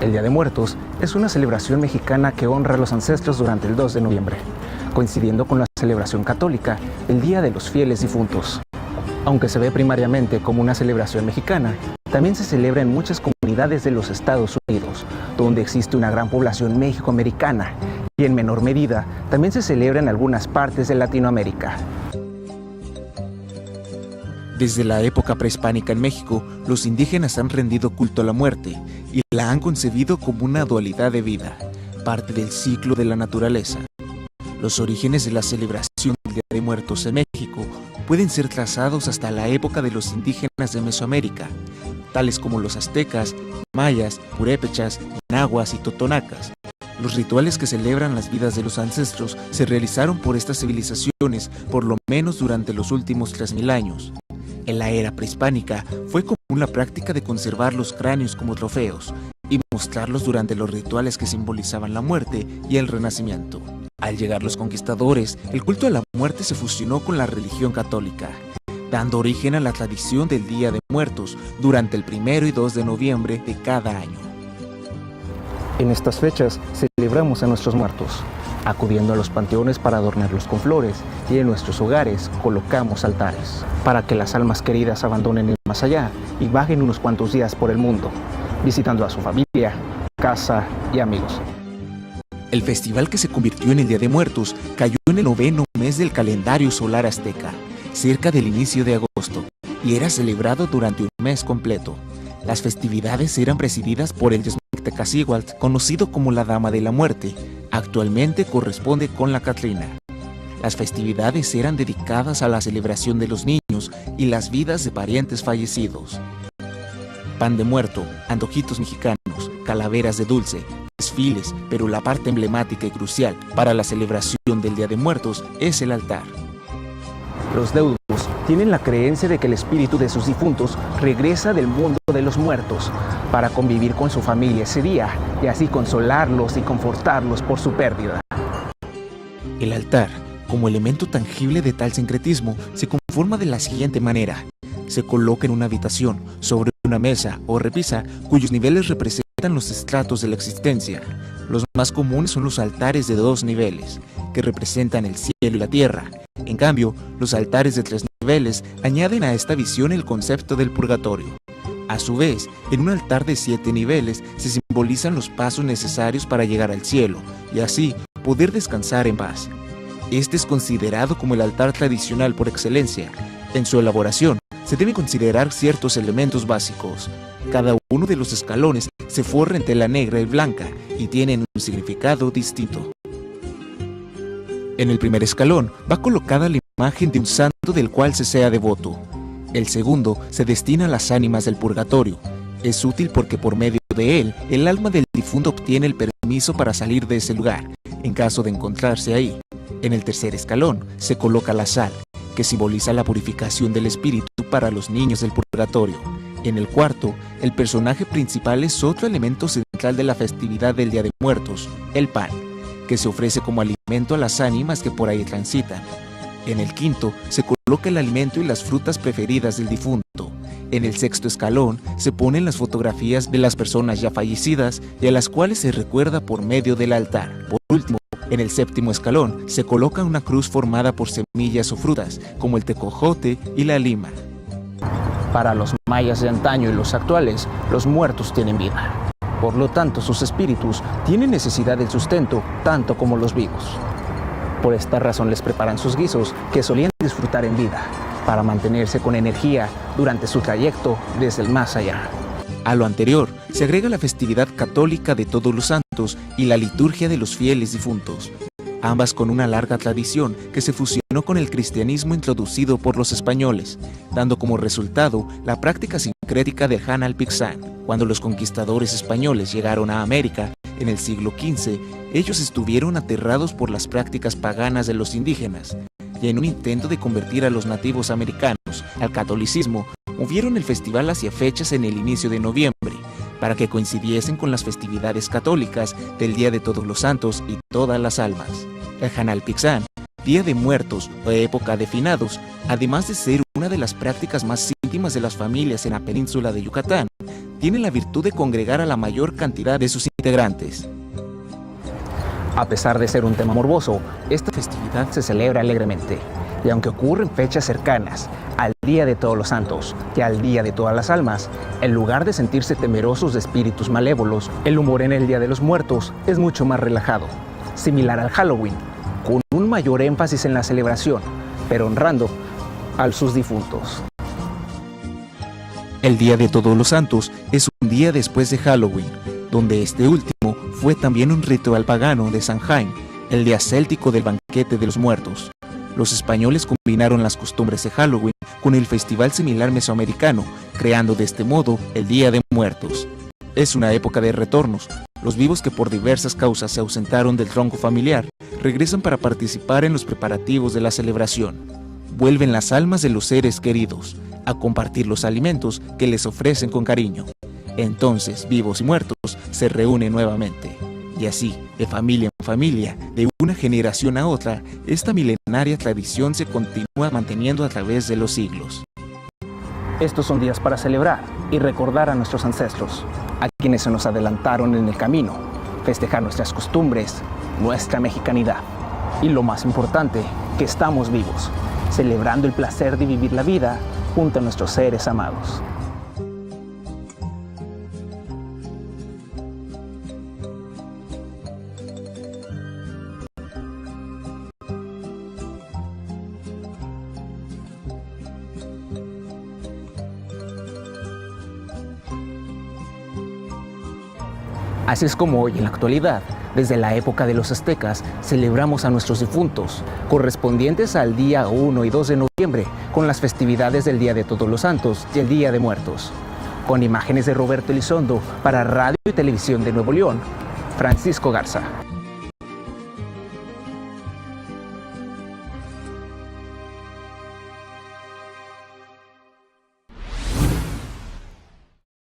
El Día de Muertos es una celebración mexicana que honra a los ancestros durante el 2 de noviembre, coincidiendo con la celebración católica, el Día de los Fieles Difuntos. Aunque se ve primariamente como una celebración mexicana, también se celebra en muchas comunidades de los Estados Unidos, donde existe una gran población mexicoamericana, y en menor medida también se celebra en algunas partes de Latinoamérica. Desde la época prehispánica en México, los indígenas han rendido culto a la muerte y la han concebido como una dualidad de vida, parte del ciclo de la naturaleza. Los orígenes de la celebración del Día de Muertos en México pueden ser trazados hasta la época de los indígenas de Mesoamérica, tales como los aztecas, mayas, purépechas, nahuas y totonacas. Los rituales que celebran las vidas de los ancestros se realizaron por estas civilizaciones por lo menos durante los últimos 3000 años. En la era prehispánica fue común la práctica de conservar los cráneos como trofeos y mostrarlos durante los rituales que simbolizaban la muerte y el renacimiento. Al llegar los conquistadores, el culto a la muerte se fusionó con la religión católica, dando origen a la tradición del Día de Muertos durante el 1 y 2 de noviembre de cada año. En estas fechas celebramos a nuestros muertos, acudiendo a los panteones para adornarlos con flores, y en nuestros hogares colocamos altares, para que las almas queridas abandonen el más allá y vagen unos cuantos días por el mundo, visitando a su familia, casa y amigos. El festival que se convirtió en el Día de Muertos cayó en el 9º mes del calendario solar azteca, cerca del inicio de agosto, y era celebrado durante un mes completo. Las festividades eran presididas por el Yezmictecacíhuatl, conocido como la Dama de la Muerte. Actualmente corresponde con la Catrina. Las festividades eran dedicadas a la celebración de los niños y las vidas de parientes fallecidos. Pan de muerto, antojitos mexicanos, calaveras de dulce, desfiles, pero la parte emblemática y crucial para la celebración del Día de Muertos es el altar. Los deudos tienen la creencia de que el espíritu de sus difuntos regresa del mundo de los muertos para convivir con su familia ese día y así consolarlos y confortarlos por su pérdida. El altar, como elemento tangible de tal sincretismo, se conforma de la siguiente manera. Se coloca en una habitación, sobre una mesa o repisa, cuyos niveles representan los estratos de la existencia. Los más comunes son los altares de 2 niveles, que representan el cielo y la tierra. En cambio, los altares de 3 niveles añaden a esta visión el concepto del purgatorio. A su vez, en un altar de 7 niveles se simbolizan los pasos necesarios para llegar al cielo, y así poder descansar en paz. Este es considerado como el altar tradicional por excelencia. En su elaboración, se deben considerar ciertos elementos básicos. Cada uno de los escalones se forra en tela negra y blanca y tienen un significado distinto. En el primer escalón va colocada la imagen de un santo del cual se sea devoto. El segundo se destina a las ánimas del purgatorio. Es útil porque por medio de él, el alma del difunto obtiene el permiso para salir de ese lugar, en caso de encontrarse ahí. En el tercer escalón se coloca la sal, que simboliza la purificación del espíritu para los niños del purgatorio. En el cuarto, el personaje principal es otro elemento central de la festividad del Día de Muertos, el pan, que se ofrece como alimento a las ánimas que por ahí transitan. En el quinto, se coloca el alimento y las frutas preferidas del difunto. En el sexto escalón, se ponen las fotografías de las personas ya fallecidas y a las cuales se recuerda por medio del altar. Por último, en el séptimo escalón, se coloca una cruz formada por semillas o frutas, como el tecojote y la lima. Para los mayas de antaño y los actuales, los muertos tienen vida. Por lo tanto, sus espíritus tienen necesidad del sustento tanto como los vivos. Por esta razón les preparan sus guisos que solían disfrutar en vida, para mantenerse con energía durante su trayecto desde el más allá. A lo anterior, se agrega la festividad católica de Todos los Santos y la liturgia de los fieles difuntos, ambas con una larga tradición que se fusionó con el cristianismo introducido por los españoles, dando como resultado la práctica sincrética del Hanal Pixán. Cuando los conquistadores españoles llegaron a América, en el siglo XV, ellos estuvieron aterrados por las prácticas paganas de los indígenas, y en un intento de convertir a los nativos americanos al catolicismo, movieron el festival hacia fechas en el inicio de noviembre, para que coincidiesen con las festividades católicas del Día de Todos los Santos y Todas las Almas. El Hanal Pixán, Día de Muertos o época de finados, además de ser una de las prácticas más significativas íntimas de las familias en la península de Yucatán tiene la virtud de congregar a la mayor cantidad de sus integrantes. A pesar de ser un tema morboso, esta festividad se celebra alegremente. Y aunque ocurre en fechas cercanas al Día de Todos los Santos y al Día de Todas las Almas, en lugar de sentirse temerosos de espíritus malévolos, el humor en el Día de los Muertos es mucho más relajado, similar al Halloween, con un mayor énfasis en la celebración, pero honrando a sus difuntos. El Día de Todos los Santos es un día después de Halloween, donde este último fue también un ritual pagano de Samhain, el día céltico del banquete de los muertos. Los españoles combinaron las costumbres de Halloween con el festival similar mesoamericano, creando de este modo el Día de Muertos. Es una época de retornos. Los vivos que por diversas causas se ausentaron del tronco familiar regresan para participar en los preparativos de la celebración. Vuelven las almas de los seres queridos a compartir los alimentos que les ofrecen con cariño. Entonces, vivos y muertos se reúnen nuevamente. Y así, de familia en familia, de una generación a otra, esta milenaria tradición se continúa manteniendo a través de los siglos. Estos son días para celebrar y recordar a nuestros ancestros, a quienes se nos adelantaron en el camino, festejar nuestras costumbres, nuestra mexicanidad. Y lo más importante, que estamos vivos, celebrando el placer de vivir la vida junto a nuestros seres amados. Así es como hoy, en la actualidad, desde la época de los aztecas, celebramos a nuestros difuntos, correspondientes al día 1 y 2 de noviembre, con las festividades del Día de Todos los Santos y el Día de Muertos. Con imágenes de Roberto Elizondo para Radio y Televisión de Nuevo León, Francisco Garza.